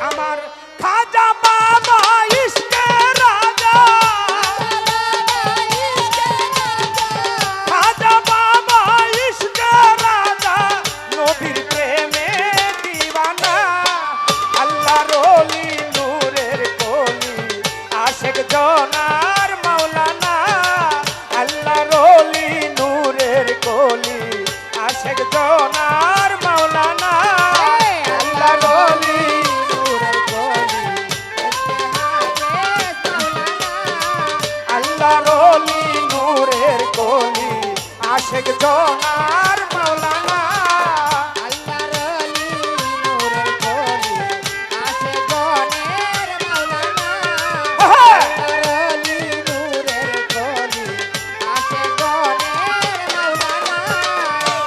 আমার খাজা বাবা ইশকের রাজা, খাজা বাবা ইশকের রাজা, নবীর প্রেমে দিওয়ানা। আল্লাহর ওলি নূরের কলি, আশেক জনার মাওলানা। আল্লাহর ওলি নূরের কলি, আশেক জনার মাওলানা। আল্লাহর ওলি নূরের কলি, আল্লাহর ওলি নূরের কলি, আশেক জনার মাওলানা।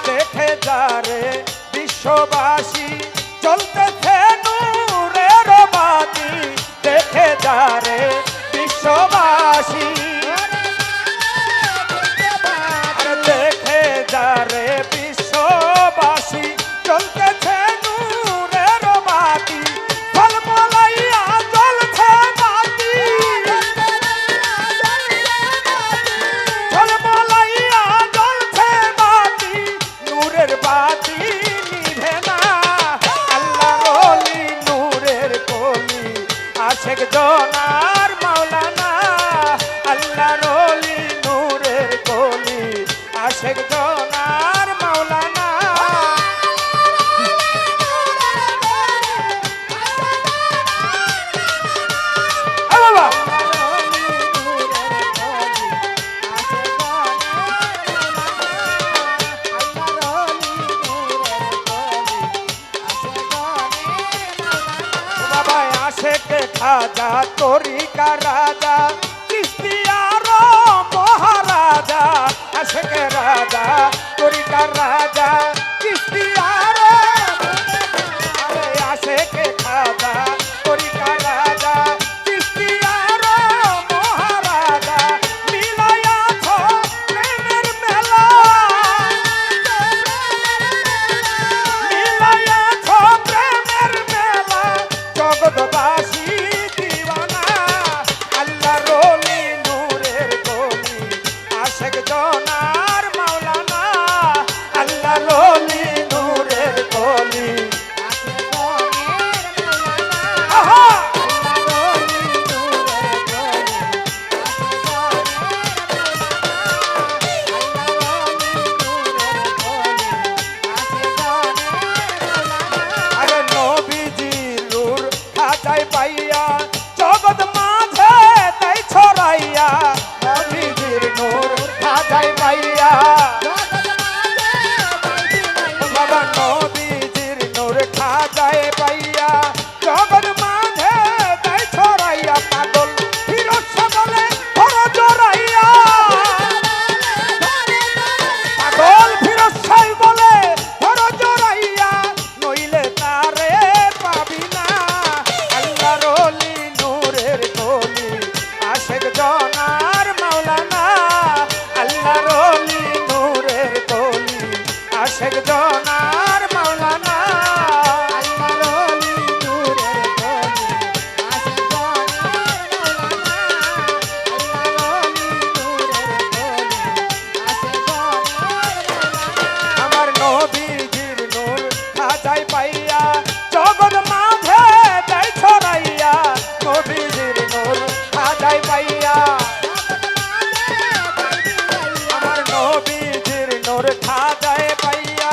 দেখে যারে বিশ্ববাসী চলতেছে নূরের বাতি, দেখে যারে বিশ্ববাসী, আরে দেখে যারে বিশ্ববাসী চলতেছে নূরের বাতি, ঝলমলাইয়া জ্বলছে বাতি, ঝলমলাইয়া জ্বলছে বাতি, নূরের বাতি নিভে না। আল্লাহর ওলি নূরের কলি, আশেক জনার মাওলানা। আল্লাহর ওলি নূরের কলি, আশেক জনার মাওলানা। এ বাবা, বাবা আশেক খাজা তরিকা রাজা, চিশতিয়ার মহারাজা। আশেক রাজা তরিকা রাজা, চিশতিয়ার, আরে আশেক খাজা তরিকা রাজা, চিশতিয়ার মহারাজা। মিলায়াছ প্রেমের মেলা, মিলায়াছ প্রেমের মেলা, জগৎবাসী দিওয়ানা। আল্লাহর ওলি নূরের কলি, আশেক জনার মাওলানা। আল্লাহর ওলি নূরের কলি, আহা, আরে নবীজির নূর খাজায় পাইয়া, জগৎ মাঝে তাই ছড়াইয়া। নবীজির নূর খাজায় পাইয়া, বাবা নবীজির নূর খাজায় পাইয়া, জগৎ মাঝে তাই ছড়াইয়া। পাগল ফিরোজ শাহ বলে ধরো জড়াইয়া, পাগল ফিরোজ শাহ বলে ধরো জড়াইয়া, নইলে তারে পাবি না। আল্লাহর ওলি নূরের কলি, আশেক জনার মাওলানা। আল্লাহর ওলি নূরের কলি, আশেক জনার মাওলানা। আল্লাহর ওলি নূরের কলি, আশেক জনার মাওলানা। আমার নবীজির নূর খাজায় পাইয়া, জগৎ মাঝে তাই ছড়াইয়া। নবীজির নূর খাজায় পাইয়া, আমার নবীজির নূর খাজায় পাইয়া,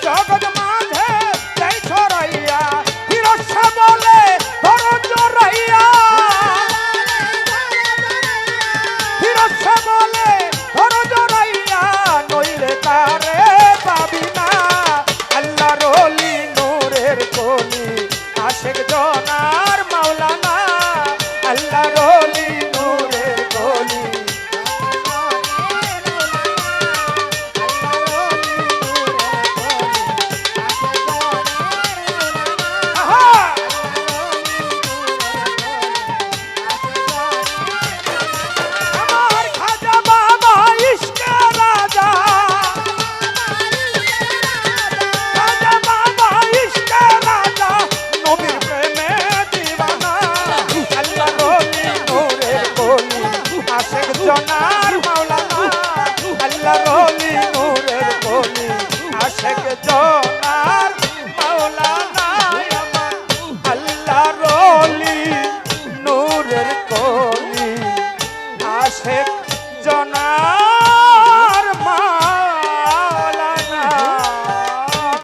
জগৎ মাঝে তাই ছড়াইয়া। ফিরোজ শাহ বলে ধরো জড়াইয়া, ফিরোজ শাহ বলে ধরো জড়াইয়া, নইলে তারে পাবি না। আল্লাহর ওলি নূরের কলি, আশেক জনার মাওলানা। আল্লাহর ওলি নূরের কলি, আহা, আমার খাজা বাবা ইশকের রাজা, খাজা বাবা ইশকের রাজা, নবীর প্রেমে আল্লাহ রলি নূরের কলি আশেক জনার মাওলানা আমার আল্লাহ রলি নূরের কলি আশেক